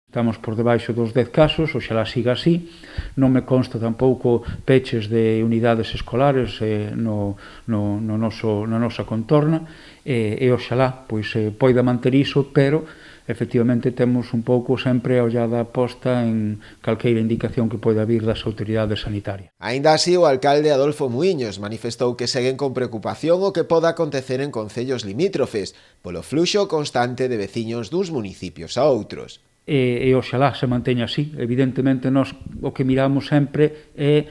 Estamos por debaixo dos 10 casos, oxalá siga así. Non me consta tampouco peches de unidades escolares na nosa contorna e oxalá pois poida manter iso, pero efectivamente temos un pouco sempre a ollada posta en calqueira indicación que poida vir das autoridades sanitarias. Aínda así, o alcalde Adolfo Muiños manifestou que seguen con preocupación o que poda acontecer en concellos limítrofes polo fluxo constante de veciños duns municipios a outros. E oxalá se manteña así. Evidentemente, nós o que miramos sempre é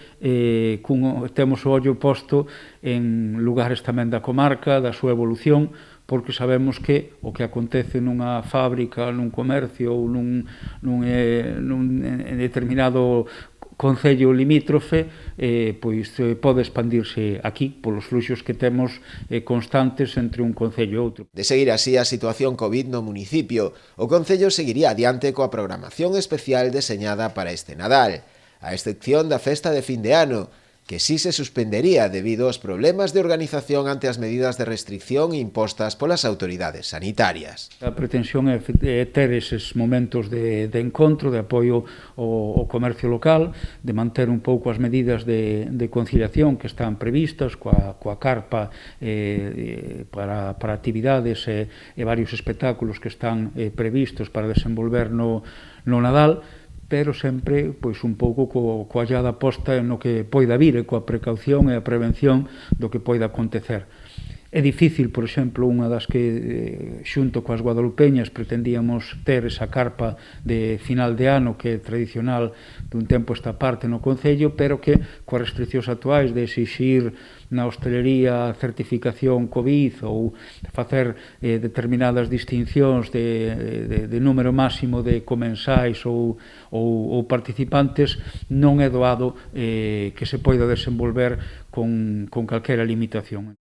temos o ollo posto en lugares tamén da comarca, da súa evolución, porque sabemos que o que acontece nunha fábrica, nun comercio ou nun determinado concello limítrofe pois pode expandirse aquí polos fluxos que temos constantes entre un concello e outro. De seguir así a situación COVID no municipio, o concello seguiría adiante coa programación especial deseñada para este Nadal, a excepción da festa de fin de ano, que sí se suspendería debido aos problemas de organización ante as medidas de restricción impostas polas autoridades sanitarias. A pretensión é ter eses momentos de encontro, de apoio ao comercio local, de manter un pouco as medidas de conciliación que están previstas coa carpa para actividades e varios espectáculos que están previstos para desenvolver no Nadal, pero sempre pois un pouco coa ollada posta no que poida vir e coa precaución e a prevención do que poida acontecer. É difícil, por exemplo, unha das que xunto coas guadalupeñas pretendíamos ter esa carpa de final de ano que é tradicional dun tempo esta parte no concello, pero que coas restriccións actuais de exixir na hostelería certificación COVID ou facer determinadas distincións de número máximo de comensais ou participantes, non é doado que se poida desenvolver con calquera limitación.